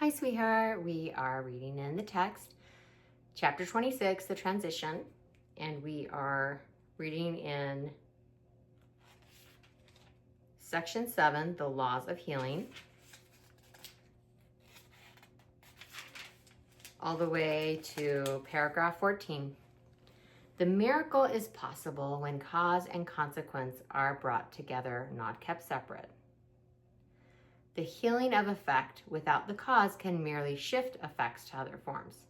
Hi, sweetheart. We are reading in the text, chapter 26, the transition, and we are reading in section 7, the laws of healing, all the way to paragraph 14. The miracle is possible when cause and consequence are brought together, not kept separate. The healing of effect without the cause can merely shift effects to other forms.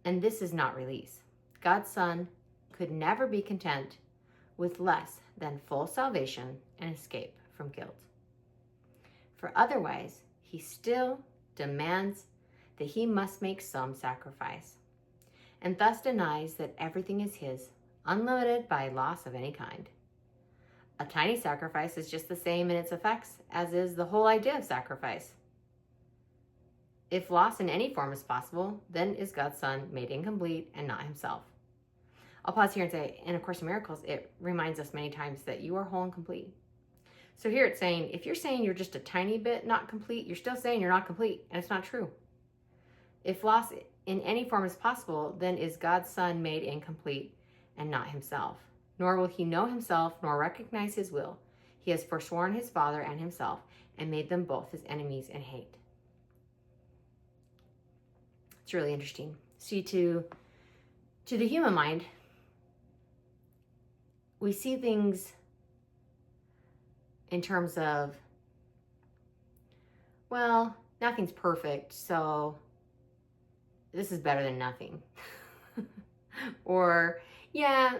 And this is not release. God's Son could never be content with less than full salvation and escape from guilt. For otherwise, he still demands that he must make some sacrifice, and thus denies that everything is his, unlimited by loss of any kind. A tiny sacrifice is just the same in its effects as is the whole idea of sacrifice. If loss in any form is possible, then is God's Son made incomplete and not himself. I'll pause here and say, in A Course in Miracles, it reminds us many times that you are whole and complete. So here it's saying, if you're saying you're just a tiny bit not complete, you're still saying you're not complete, and it's not true. If loss in any form is possible, then is God's Son made incomplete and not himself. Nor will he know himself, nor recognize his will. He has forsworn his Father and himself, and made them both his enemies and hate. It's really interesting. See, to the human mind, we see things in terms of, well, nothing's perfect, so this is better than nothing. Or, yeah,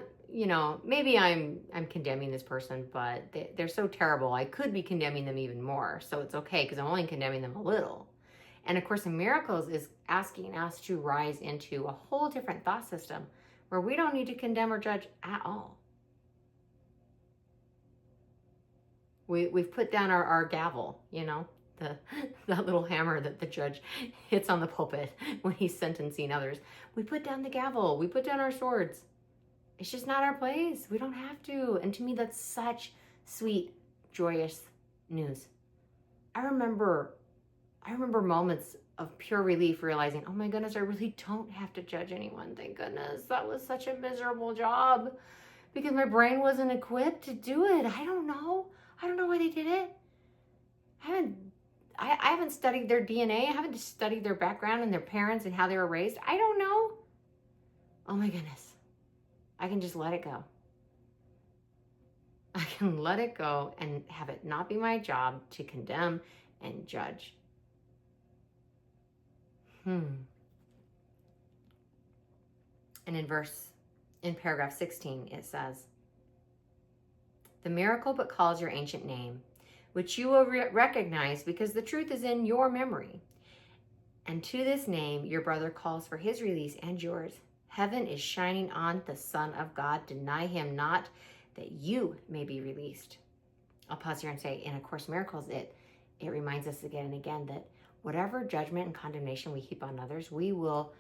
maybe I'm condemning this person, but they're so terrible. I could be condemning them even more. So it's okay because I'm only condemning them a little. And A Course in Miracles is asking us to rise into a whole different thought system where we don't need to condemn or judge at all. We've put down our gavel, that little hammer that the judge hits on the pulpit when he's sentencing others. We put down the gavel. We put down our swords. It's just not our place. We don't have to. And to me, that's such sweet, joyous news. I remember moments of pure relief realizing, oh my goodness, I really don't have to judge anyone. Thank goodness. That was such a miserable job because my brain wasn't equipped to do it. I don't know why they did it. I haven't studied their DNA. I haven't studied their background and their parents and how they were raised. I don't know. Oh my goodness. I can just let it go. I can let it go and have it not be my job to condemn and judge. And in paragraph 16, it says, the miracle but calls your ancient name, which you will recognize because the truth is in your memory. And to this name, your brother calls for his release and yours. Heaven is shining on the Son of God. Deny him not, that you may be released. I'll pause here and say, in A Course in Miracles, it reminds us again and again that whatever judgment and condemnation we heap on others, we will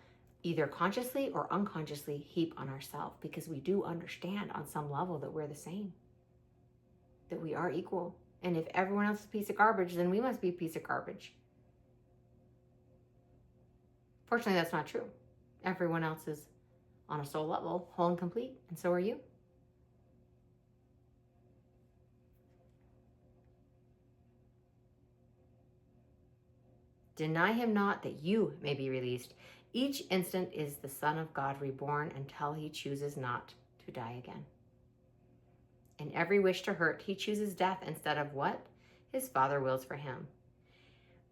either consciously or unconsciously heap on ourselves, because we do understand on some level that we're the same, that we are equal. And if everyone else is a piece of garbage, then we must be a piece of garbage. Fortunately, that's not true. Everyone else is on a soul level, whole and complete, and so are you. Deny him not, that you may be released. Each instant is the Son of God reborn until he chooses not to die again. In every wish to hurt, he chooses death instead of what his Father wills for him.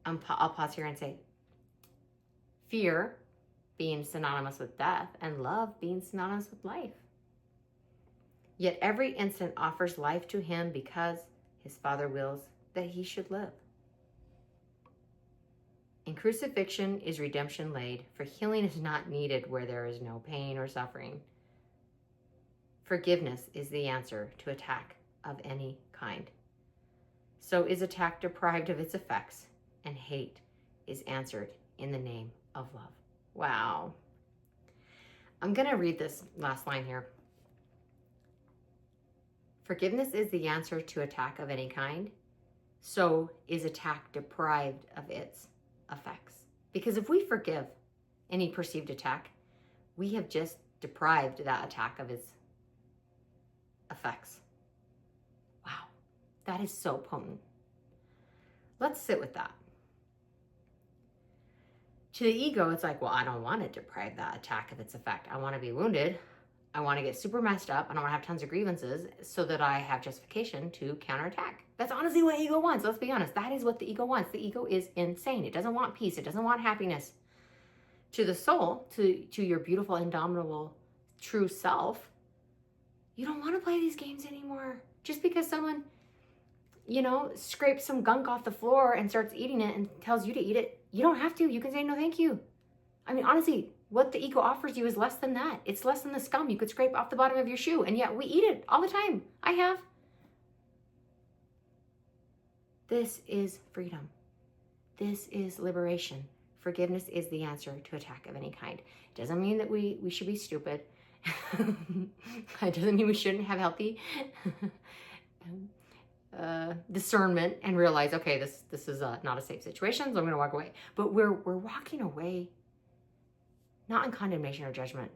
I'll pause here and say, fear being synonymous with death and love being synonymous with life. Yet every instant offers life to him because his Father wills that he should live. In crucifixion is redemption laid, for healing is not needed where there is no pain or suffering. Forgiveness is the answer to attack of any kind. So is attack deprived of its effects, and hate is answered in the name of love. Wow. I'm going to read this last line here. Forgiveness is the answer to attack of any kind. so is attack deprived of its effects. Because if we forgive any perceived attack, we have just deprived that attack of its effects. Wow, that is so potent. Let's sit with that. To the ego, it's like, well, I don't want to deprive that attack of its effect. I want to be wounded. I want to get super messed up. I don't want to have tons of grievances so that I have justification to counterattack. That's honestly what ego wants. Let's be honest. That is what the ego wants. The ego is insane. It doesn't want peace. It doesn't want happiness. To the soul, to your beautiful, indomitable, true self, you don't want to play these games anymore. Just because someone, scrapes some gunk off the floor and starts eating it and tells you to eat it, you don't have to. You can say, no, thank you. I mean, honestly, what the ego offers you is less than that. It's less than the scum you could scrape off the bottom of your shoe. And yet we eat it all the time. I have. This is freedom. This is liberation. Forgiveness is the answer to attack of any kind. It doesn't mean that we should be stupid. It doesn't mean we shouldn't have healthy discernment and realize, okay, this is not a safe situation, so I'm going to walk away. But we're walking away not in condemnation or judgment,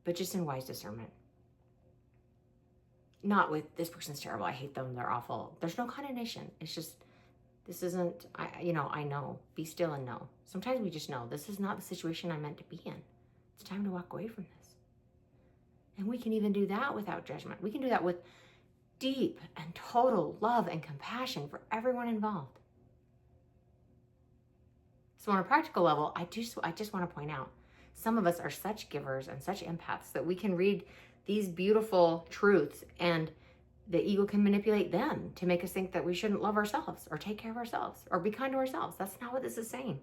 but just in wise discernment. Not with, this person's terrible, I hate them, they're awful. There's no condemnation. It's just, this isn't, I know. Be still and know. Sometimes we just know, this is not the situation I'm meant to be in. It's time to walk away from this. And we can even do that without judgment. We can do that with deep and total love and compassion for everyone involved. So on a practical level, I just want to point out, some of us are such givers and such empaths that we can read these beautiful truths and the ego can manipulate them to make us think that we shouldn't love ourselves or take care of ourselves or be kind to ourselves. That's not what this is saying.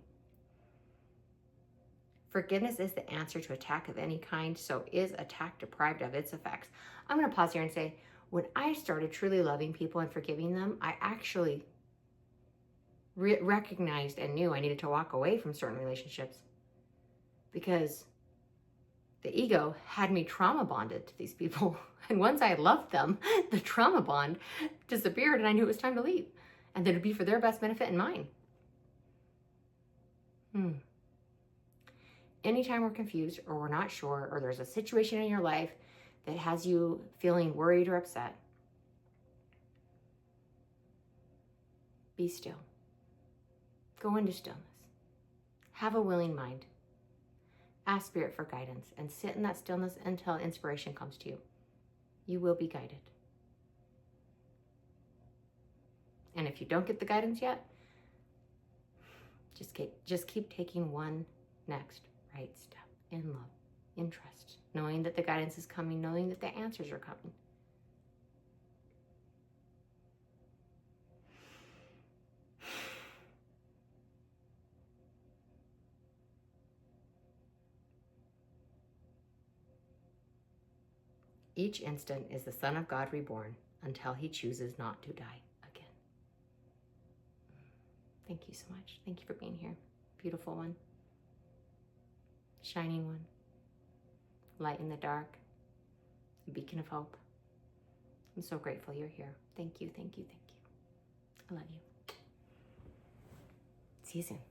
Forgiveness is the answer to attack of any kind, so is attack deprived of its effects. I'm going to pause here and say, when I started truly loving people and forgiving them, I actually recognized and knew I needed to walk away from certain relationships because the ego had me trauma bonded to these people. And once I loved them, the trauma bond disappeared and I knew it was time to leave. And that it would be for their best benefit and mine. Anytime we're confused or we're not sure or there's a situation in your life that has you feeling worried or upset, be still. Go into stillness. Have a willing mind. Ask Spirit for guidance and sit in that stillness until inspiration comes to you. You will be guided. And if you don't get the guidance yet, just keep taking one next right step in love, in trust, knowing that the guidance is coming, knowing that the answers are coming. Each instant is the Son of God reborn until he chooses not to die again. Thank you so much. Thank you for being here. Beautiful one. Shining one. Light in the dark. A beacon of hope. I'm so grateful you're here. Thank you, thank you, thank you. I love you. See you soon.